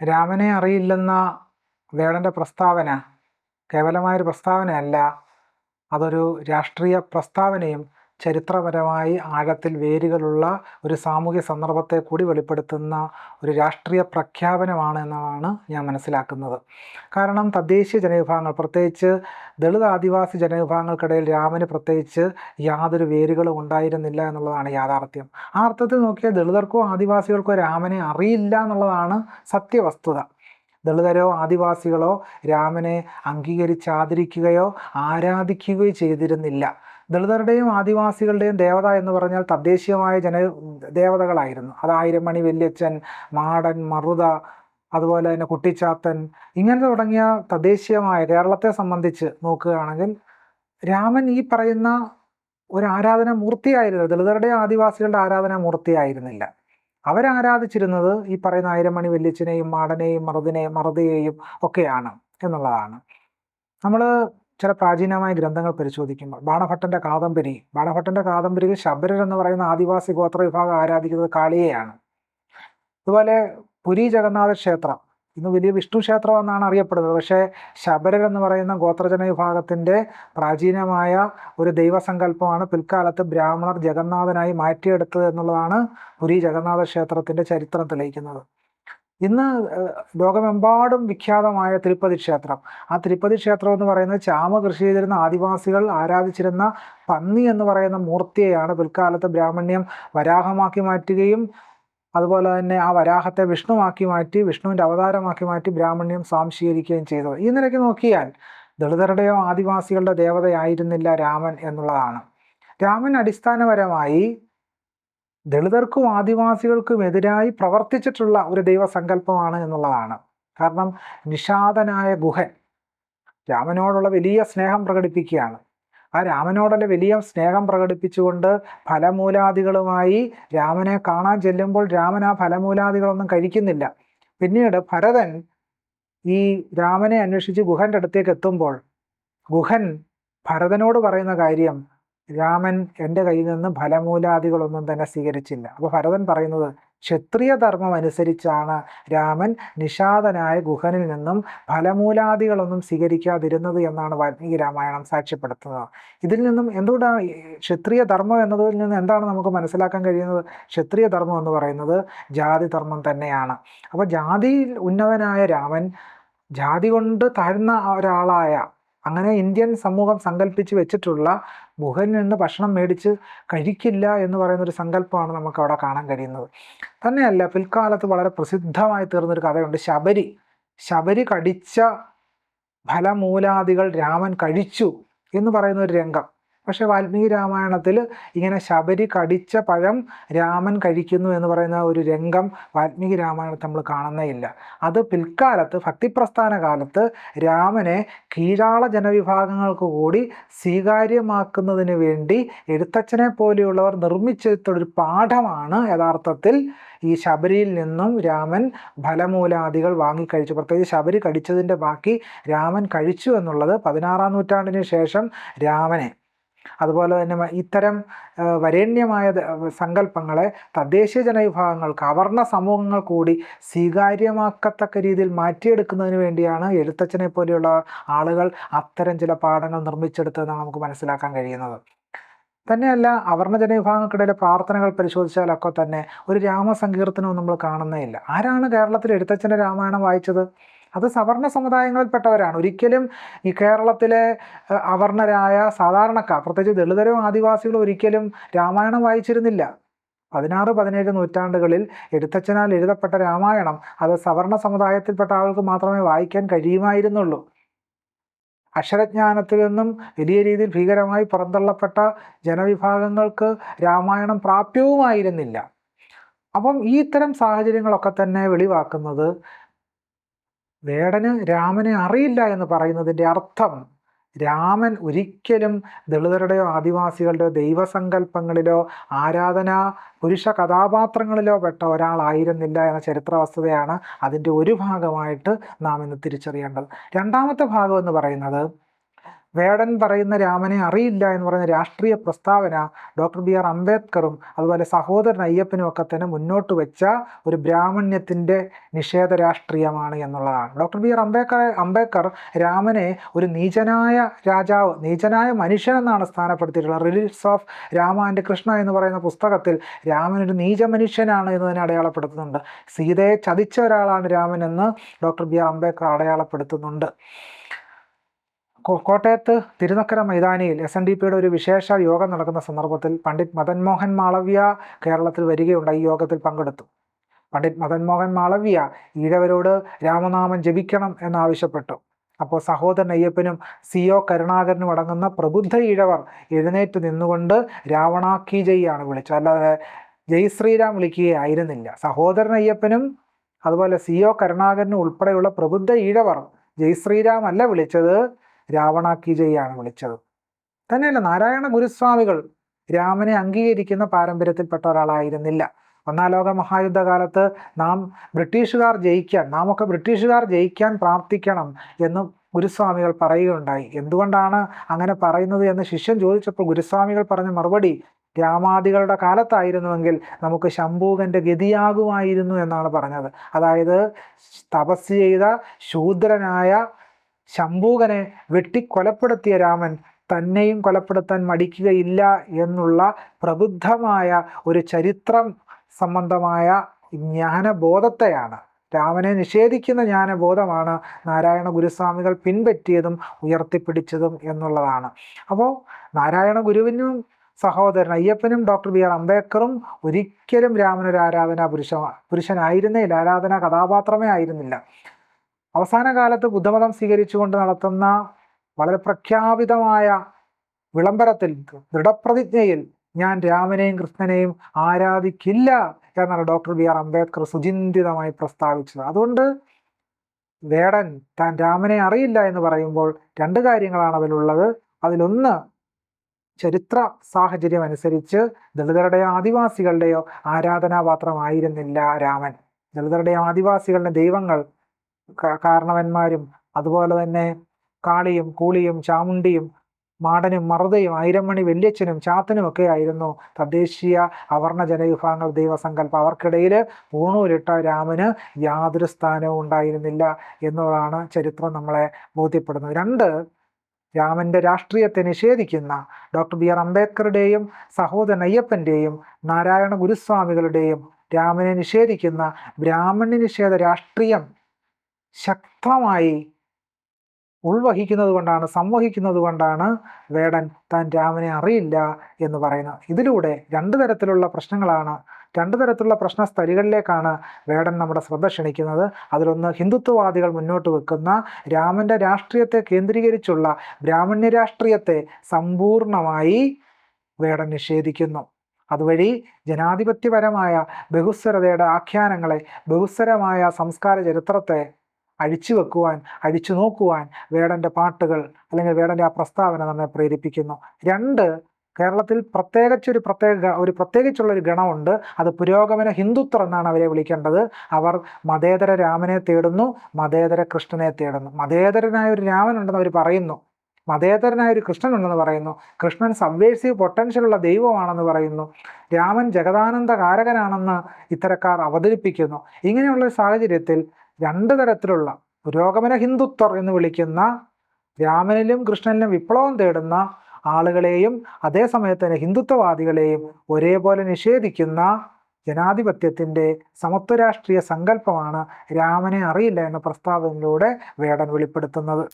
രാമനെ അറിയില്ലെന്ന വേടൻ്റെ പ്രസ്താവന കേവലമായൊരു പ്രസ്താവനയല്ല, അതൊരു രാഷ്ട്രീയ പ്രസ്താവനയും ചരിത്രപരമായി ആഴത്തിൽ വേരുകളുള്ള ഒരു സാമൂഹ്യ സന്ദർഭത്തെ കൂടി വെളിപ്പെടുത്തുന്ന ഒരു രാഷ്ട്രീയ പ്രഖ്യാപനമാണ് എന്നാണ് ഞാൻ മനസ്സിലാക്കുന്നത്. കാരണം തദ്ദേശീയ ജനവിഭാഗങ്ങൾ, പ്രത്യേകിച്ച് ദളിത് ആദിവാസി ജനവിഭാഗങ്ങൾക്കിടയിൽ രാമന് പ്രത്യേകിച്ച് യാതൊരു വേരുകളും ഉണ്ടായിരുന്നില്ല എന്നുള്ളതാണ് യാഥാർത്ഥ്യം. ആ അർത്ഥത്തിൽ നോക്കിയാൽ ദളിതർക്കോ ആദിവാസികൾക്കോ രാമനെ അറിയില്ല എന്നുള്ളതാണ് സത്യവസ്തുത. ദളിതരോ ആദിവാസികളോ രാമനെ അംഗീകരിച്ചാദരിക്കുകയോ ആരാധിക്കുകയോ ചെയ്തിരുന്നില്ല. ദളിതരുടെയും ആദിവാസികളുടെയും ദേവത എന്ന് പറഞ്ഞാൽ തദ്ദേശീയമായ ദേവതകളായിരുന്നു. അത് ആയിരമണി വല്യച്ഛൻ, മാടൻ, മറുത, അതുപോലെ തന്നെ കുട്ടിച്ചാത്തൻ, ഇങ്ങനെ തുടങ്ങിയ തദ്ദേശീയമായ കേരളത്തെ സംബന്ധിച്ച് നോക്കുകയാണെങ്കിൽ രാമൻ ഈ പറയുന്ന ഒരു ആരാധനാ മൂർത്തിയായിരുന്നു. ദളിതരുടെയും ആദിവാസികളുടെ ആരാധനാ മൂർത്തിയായിരുന്നില്ല. അവരാരാധിച്ചിരുന്നത് ഈ പറയുന്ന ആയിരമണി വല്യച്ഛനെയും മാടനെയും മറുതയെയും ഒക്കെയാണ് എന്നുള്ളതാണ്. നമ്മൾ ചില പ്രാചീനമായ ഗ്രന്ഥങ്ങൾ പരിശോധിക്കുമ്പോൾ ബാണഭട്ടൻ്റെ കാദംബരിയിൽ ശബരർ എന്ന് പറയുന്ന ആദിവാസി ഗോത്ര വിഭാഗം ആരാധിക്കുന്നത് കാളിയെയാണ്. അതുപോലെ പുരി ജഗന്നാഥ ക്ഷേത്രം ഇന്ന് വലിയ വിഷ്ണു ക്ഷേത്രം എന്നാണ് അറിയപ്പെടുന്നത്. പക്ഷേ ശബരർ എന്ന് പറയുന്ന ഗോത്രജന വിഭാഗത്തിൻ്റെ പ്രാചീനമായ ഒരു ദൈവസങ്കല്പമാണ് പിൽക്കാലത്ത് ബ്രാഹ്മണർ ജഗന്നാഥനായി മാറ്റിയെടുത്തത് എന്നുള്ളതാണ് പുരി ജഗന്നാഥ ക്ഷേത്രത്തിൻ്റെ ചരിത്രം തെളിയിക്കുന്നത്. ഇന്ന് ലോകമെമ്പാടും വിഖ്യാതമായ തിരുപ്പതി ക്ഷേത്രം, ആ തിരുപ്പതി ക്ഷേത്രം എന്ന് പറയുന്നത് ചാമ കൃഷി ചെയ്തിരുന്ന ആദിവാസികൾ ആരാധിച്ചിരുന്ന പന്നി എന്ന് പറയുന്ന മൂർത്തിയെയാണ് പിൽക്കാലത്ത് ബ്രാഹ്മണ്യം വരാഹമാക്കി മാറ്റുകയും അതുപോലെ തന്നെ ആ വരാഹത്തെ വിഷ്ണുവാക്കി മാറ്റി, വിഷ്ണുവിൻ്റെ അവതാരമാക്കി മാറ്റി ബ്രാഹ്മണ്യം സ്വാംശീകരിക്കുകയും ചെയ്തത്. ഈ നിലയ്ക്ക് നോക്കിയാൽ ദളിതരുടെയോ ആദിവാസികളുടെ ദേവതയായിരുന്നില്ല രാമൻ എന്നുള്ളതാണ്. രാമൻ അടിസ്ഥാനപരമായി ദളിതർക്കും ആദിവാസികൾക്കും എതിരായി പ്രവർത്തിച്ചിട്ടുള്ള ഒരു ദൈവസങ്കല്പമാണ് എന്നുള്ളതാണ്. കാരണം നിഷാദനായ ഗുഹൻ രാമനോടുള്ള വലിയ സ്നേഹം പ്രകടിപ്പിക്കുകയാണ്. ആ രാമനോടുള്ള വലിയ സ്നേഹം പ്രകടിപ്പിച്ചുകൊണ്ട് ഫലമൂലാദികളുമായി രാമനെ കാണാൻ ചെല്ലുമ്പോൾ രാമൻ ആ ഫലമൂലാദികളൊന്നും കഴിക്കുന്നില്ല. പിന്നീട് ഭരതൻ ഈ രാമനെ അന്വേഷിച്ച് ഗുഹൻ്റെ അടുത്തേക്ക് എത്തുമ്പോൾ ഗുഹൻ ഭരതനോട് പറയുന്ന കാര്യം, രാമൻ എൻ്റെ കയ്യിൽ നിന്ന് ഫലമൂലാദികളൊന്നും തന്നെ സ്വീകരിച്ചില്ല. അപ്പോൾ ഭരതൻ പറയുന്നത് ക്ഷത്രിയ ധർമ്മം അനുസരിച്ചാണ് രാമൻ നിഷാദനായ ഗുഹനിൽ നിന്നും ഫലമൂലാദികളൊന്നും സ്വീകരിക്കാതിരുന്നത് എന്നാണ് വാൽമീകി രാമായണം സാക്ഷ്യപ്പെടുത്തുന്നത്. ഇതിൽ നിന്നും എന്തുകൊണ്ടാണ് ക്ഷത്രിയ ധർമ്മം എന്നതിൽ നിന്ന് എന്താണ് നമുക്ക് മനസ്സിലാക്കാൻ കഴിയുന്നത്? ക്ഷത്രിയ ധർമ്മം എന്ന് പറയുന്നത് ജാതി ധർമ്മം തന്നെയാണ്. അപ്പോൾ ജാതിയിൽ ഉന്നതനായ രാമൻ ജാതി കൊണ്ട് താഴ്ന്ന ഒരാളായ, അങ്ങനെ ഇന്ത്യൻ സമൂഹം സങ്കല്പിച്ച് വെച്ചിട്ടുള്ള ഗുഹനിൽ നിന്ന് ഭക്ഷണം മേടിച്ച് കഴിക്കില്ല എന്ന് പറയുന്നൊരു സങ്കല്പമാണ് നമുക്ക് അവിടെ കാണാൻ കഴിയുന്നത്. തന്നെയല്ല, പിൽക്കാലത്ത് വളരെ പ്രസിദ്ധമായി തീർന്നൊരു കഥയുണ്ട്. ശബരി കടിച്ച ഫലമൂലാദികൾ രാമൻ കഴിച്ചു എന്ന് പറയുന്ന ഒരു രംഗം. പക്ഷേ വാൽമീകി രാമായണത്തിൽ ഇങ്ങനെ ശബരി കടിച്ച പഴം രാമൻ കഴിക്കുന്നു എന്ന് പറയുന്ന ഒരു രംഗം വാൽമീകി രാമായണത്തിൽ നമ്മൾ കാണുന്നേയില്ല. അത് പിൽക്കാലത്ത് ഭക്തിപ്രസ്ഥാന കാലത്ത് രാമനെ കീഴാള ജനവിഭാഗങ്ങൾക്ക് കൂടി സ്വീകാര്യമാക്കുന്നതിന് വേണ്ടി എഴുത്തച്ഛനെ പോലെയുള്ളവർ നിർമ്മിച്ചെടുത്തൊരു പാഠമാണ് യഥാർത്ഥത്തിൽ ഈ ശബരിയിൽ നിന്നും രാമൻ ഫലമൂലാദികൾ വാങ്ങിക്കഴിച്ചു. പ്രത്യേകിച്ച് ശബരി കടിച്ചതിൻ്റെ ബാക്കി രാമൻ കഴിച്ചു എന്നുള്ളത് 16-ാം നൂറ്റാണ്ടിന് ശേഷം രാമനെ, അതുപോലെ തന്നെ ഇത്തരം വരേണ്യമായ സങ്കല്പങ്ങളെ തദ്ദേശീയ ജനവിഭാഗങ്ങൾക്ക്, അവർണ സമൂഹങ്ങൾ കൂടി സ്വീകാര്യമാക്കത്തക്ക രീതിയിൽ മാറ്റിയെടുക്കുന്നതിന് വേണ്ടിയാണ് എഴുത്തച്ഛനെ പോലെയുള്ള ആളുകൾ അത്തരം ചില പാഠങ്ങൾ നിർമ്മിച്ചെടുത്തതെന്നാണ് നമുക്ക് മനസ്സിലാക്കാൻ കഴിയുന്നത്. തന്നെയല്ല, അവർണ ജനവിഭാഗങ്ങൾക്കിടയിലെ പ്രാർത്ഥനകൾ പരിശോധിച്ചാലൊക്കെ തന്നെ ഒരു രാമസങ്കീർത്തനവും നമ്മൾ കാണുന്നേയില്ല. ആരാണ് കേരളത്തിൽ എഴുത്തച്ഛൻ്റെ രാമായണം വായിച്ചത്? അത് സവർണ സമുദായങ്ങളിൽപ്പെട്ടവരാണ്. ഒരിക്കലും ഈ കേരളത്തിലെ അവർണരായ സാധാരണക്കാർ, പ്രത്യേകിച്ച് ദളിതരും ആദിവാസികളും ഒരിക്കലും രാമായണം വായിച്ചിരുന്നില്ല. 16-17 നൂറ്റാണ്ടുകളിൽ എഴുത്തച്ഛനാൽ എഴുതപ്പെട്ട രാമായണം അത് സവർണ സമുദായത്തിൽപ്പെട്ട ആൾക്ക് മാത്രമേ വായിക്കാൻ കഴിയുമായിരുന്നുള്ളൂ. അക്ഷരജ്ഞാനത്തിൽ നിന്നും വലിയ രീതിയിൽ ഭീകരമായി പുറന്തള്ളപ്പെട്ട ജനവിഭാഗങ്ങൾക്ക് രാമായണം പ്രാപ്യവുമായിരുന്നില്ല. അപ്പം ഈ ഇത്തരം സാഹചര്യങ്ങളൊക്കെ തന്നെ വെളിവാക്കുന്നത് വേടന് രാമനെ അറിയില്ല എന്ന് പറയുന്നതിൻ്റെ അർത്ഥം രാമൻ ഒരിക്കലും ദളിതരുടെയോ ആദിവാസികളുടെയോ ദൈവസങ്കല്പങ്ങളിലോ ആരാധനാ പുരുഷ കഥാപാത്രങ്ങളിലോ പെട്ട ഒരാളായിരുന്നില്ല എന്ന ചരിത്ര വസ്തുതയാണ് അതിൻ്റെ ഒരു ഭാഗമായിട്ട് നാം ഇന്ന് തിരിച്ചറിയേണ്ടത്. രണ്ടാമത്തെ ഭാഗം എന്ന് പറയുന്നത് വേടൻ പറയുന്ന രാമനെ അറിയില്ല എന്ന് പറയുന്ന രാഷ്ട്രീയ പ്രസ്താവന ഡോക്ടർ ബി ആർ അംബേദ്കറും അതുപോലെ സഹോദരൻ അയ്യപ്പനും ഒക്കെ തന്നെ മുന്നോട്ട് വെച്ച ഒരു ബ്രാഹ്മണ്യത്തിൻ്റെ നിഷേധ രാഷ്ട്രീയമാണ് എന്നുള്ളതാണ്. ഡോക്ടർ ബി ആർ അംബേദ്കർ രാമനെ ഒരു നീചനായ രാജാവ്, നീചനായ മനുഷ്യനെന്നാണ് സ്ഥാനപ്പെടുത്തിയിട്ടുള്ളത്. Reliefs of Rama and Krishna എന്ന് പറയുന്ന പുസ്തകത്തിൽ രാമനൊരു നീച മനുഷ്യനാണ് എന്നതിനെ അടയാളപ്പെടുത്തുന്നുണ്ട്. സീതയെ ചതിച്ച ഒരാളാണ് രാമൻ എന്ന് ഡോക്ടർ ബി ആർ അംബേദ്കർ അടയാളപ്പെടുത്തുന്നുണ്ട്. കോട്ടയത്ത് തിരുനക്കര മൈതാനിയിൽ SNDPയുടെ ഒരു വിശേഷ യോഗം നടക്കുന്ന സന്ദർഭത്തിൽ പണ്ഡിറ്റ് മദൻ മോഹൻ മാളവ്യ കേരളത്തിൽ വരികയുണ്ടായി. ഈ യോഗത്തിൽ പങ്കെടുത്തു. പണ്ഡിറ്റ് മദൻ മോഹൻ മാളവ്യ ഈഴവരോട് രാമനാമം ജപിക്കണം എന്നാവശ്യപ്പെട്ടു. അപ്പോൾ സഹോദരൻ അയ്യപ്പനും CO കരുണാകരനും അടങ്ങുന്ന പ്രബുദ്ധ ഈഴവർ എഴുന്നേറ്റ് നിന്നുകൊണ്ട് രാവണാക്കി ജയ്യാണ് വിളിച്ചത്, അല്ലാതെ ജയ് ശ്രീരാം വിളിക്കുകയായിരുന്നില്ല. സഹോദരൻ അയ്യപ്പനും അതുപോലെ CO കരുണാകരനും ഉൾപ്പെടെയുള്ള പ്രബുദ്ധ ഈഴവർ ജയ് ശ്രീരാം അല്ല വിളിച്ചത്, രാവണാക്കി ജയ്യാണ് വിളിച്ചത്. തന്നെയല്ല, നാരായണ ഗുരുസ്വാമികൾ രാമനെ അംഗീകരിക്കുന്ന പാരമ്പര്യത്തിൽപ്പെട്ട ഒരാളായിരുന്നില്ല. ഒന്നാം ലോക മഹായുദ്ധകാലത്ത് നാം ഒക്കെ ബ്രിട്ടീഷുകാർ ജയിക്കാൻ പ്രാർത്ഥിക്കണം എന്ന് ഗുരുസ്വാമികൾ പറയുകയുണ്ടായി. എന്തുകൊണ്ടാണ് അങ്ങനെ പറയുന്നത് എന്ന് ശിഷ്യൻ ചോദിച്ചപ്പോൾ ഗുരുസ്വാമികൾ പറഞ്ഞ മറുപടി, രാമാദികളുടെ കാലത്തായിരുന്നുവെങ്കിൽ നമുക്ക് ശംഭൂകൻ്റെ ഗതിയാകുമായിരുന്നു എന്നാണ് പറഞ്ഞത്. അതായത് തപസ് ചെയ്ത ശൂദ്രനായ ശംഭൂകനെ വെട്ടിക്കൊലപ്പെടുത്തിയ രാമൻ തന്നെയും കൊലപ്പെടുത്താൻ മടിക്കുകയില്ല എന്നുള്ള പ്രബുദ്ധമായ ഒരു ചരിത്രം സംബന്ധമായ ജ്ഞാനബോധത്തെയാണ്, രാമനെ നിഷേധിക്കുന്ന ജ്ഞാനബോധമാണ് നാരായണ ഗുരുസ്വാമികൾ പിൻപറ്റിയതും ഉയർത്തിപ്പിടിച്ചതും എന്നുള്ളതാണ്. അപ്പോൾ നാരായണ ഗുരുവിനും സഹോദരൻ അയ്യപ്പനും ഡോക്ടർ ബി ആർ അംബേദ്കറും ഒരിക്കലും രാമനൊരു പുരുഷനായിരുന്നില്ല, ആരാധനാ കഥാപാത്രമേ ആയിരുന്നില്ല. അവസാന കാലത്ത് ബുദ്ധമതം സ്വീകരിച്ചുകൊണ്ട് നടത്തുന്ന വളരെ പ്രഖ്യാപിതമായ വിളംബരത്തിൽ, ദൃഢപ്രതിജ്ഞയിൽ ഞാൻ രാമനെയും കൃഷ്ണനെയും ആരാധിക്കില്ല എന്നാണ് ഡോക്ടർ ബി ആർ അംബേദ്കർ സുചിന്തിതമായി പ്രസ്താവിച്ചത്. അതുകൊണ്ട് വേടൻ താൻ രാമനെ അറിയില്ല എന്ന് പറയുമ്പോൾ രണ്ട് കാര്യങ്ങളാണ് അതിലുള്ളത്. അതിലൊന്ന്, ചരിത്ര സാഹചര്യം അനുസരിച്ച് ദളിതരുടെയോ ആദിവാസികളുടെയോ ആരാധനാപാത്രമായിരുന്നില്ല രാമൻ. ദളിതരുടെയോ ആദിവാസികളുടെ ദൈവങ്ങൾ കാരണവന്മാരും അതുപോലെ തന്നെ കാളിയും കൂളിയും ചാമുണ്ടിയും മാടനും മറുതയും ആയിരമണി വല്യച്ഛനും ചാത്തനും ഒക്കെ ആയിരുന്നു തദ്ദേശീയ അവർണ ജനവിഭാഗങ്ങൾ ദൈവസങ്കല്പം. അവർക്കിടയിൽ പൂണൂരിട്ട രാമന് യാതൊരു സ്ഥാനവും ഉണ്ടായിരുന്നില്ല എന്നതാണ് ചരിത്രം നമ്മളെ ബോധ്യപ്പെടുന്നത്. രണ്ട്, രാമൻ്റെ രാഷ്ട്രീയത്തെ നിഷേധിക്കുന്ന ഡോക്ടർ ബി ആർ അംബേദ്കറുടെയും സഹോദരൻ അയ്യപ്പൻ്റെയും നാരായണ ഗുരുസ്വാമികളുടെയും രാമനെ നിഷേധിക്കുന്ന ബ്രാഹ്മണ്യ നിഷേധ രാഷ്ട്രീയം ശക്തമായി സംവഹിക്കുന്നത് കൊണ്ടാണ് വേടൻ താൻ രാമനെ അറിയില്ല എന്ന് പറയുന്നത്. ഇതിലൂടെ രണ്ട് തരത്തിലുള്ള പ്രശ്നസ്ഥലികളിലേക്കാണ് വേടൻ നമ്മുടെ ശ്രദ്ധ ക്ഷണിക്കുന്നത്. അതിലൊന്ന്, ഹിന്ദുത്വവാദികൾ മുന്നോട്ട് വെക്കുന്ന രാമൻ്റെ രാഷ്ട്രീയത്തെ കേന്ദ്രീകരിച്ചുള്ള ബ്രാഹ്മണ്യ രാഷ്ട്രീയത്തെ സമ്പൂർണമായി വേടൻ നിഷേധിക്കുന്നു. അതുവഴി ജനാധിപത്യപരമായ ബഹുസ്വരതയുടെ ആഖ്യാനങ്ങളെ, ബഹുസ്വരമായ സംസ്കാര ചരിത്രത്തെ അഴിച്ചു നോക്കുവാൻ വേടൻ്റെ പാട്ടുകൾ അല്ലെങ്കിൽ വേടൻ്റെ ആ പ്രസ്താവന നമ്മെ പ്രേരിപ്പിക്കുന്നു. രണ്ട്, കേരളത്തിൽ പ്രത്യേകിച്ചുള്ളൊരു ഗണമുണ്ട്. അത് പുരോഗമന ഹിന്ദുത്വർ എന്നാണ് അവരെ വിളിക്കേണ്ടത്. അവർ മതേതര രാമനെ തേടുന്നു, മതേതര കൃഷ്ണനെ തേടുന്നു. മതേതരനായ ഒരു രാമനുണ്ടെന്ന് അവർ പറയുന്നു, മതേതരനായ ഒരു കൃഷ്ണനുണ്ടെന്ന് പറയുന്നു, കൃഷ്ണൻ സബ്വേഴ്സീവ് പൊട്ടൻഷ്യലുള്ള ദൈവമാണെന്ന് പറയുന്നു, രാമൻ ജഗദാനന്ദ കാരകനാണെന്ന് ഇത്തരക്കാർ അവതരിപ്പിക്കുന്നു. ഇങ്ങനെയുള്ളൊരു സാഹചര്യത്തിൽ രണ്ട് തരത്തിലുള്ള പുരോഗമന ഹിന്ദുത്വർ എന്ന് വിളിക്കുന്ന രാമനിലും കൃഷ്ണനിലും വിപ്ലവം തേടുന്ന ആളുകളെയും അതേസമയത്ത് തന്നെ ഹിന്ദുത്വവാദികളെയും ഒരേപോലെ നിഷേധിക്കുന്ന ജനാധിപത്യത്തിൻ്റെ സമത്വ രാഷ്ട്രീയ സങ്കല്പമാണ് രാമനെ അറിയില്ല എന്ന പ്രസ്താവനയിലൂടെ വേടൻ വെളിപ്പെടുത്തുന്നത്.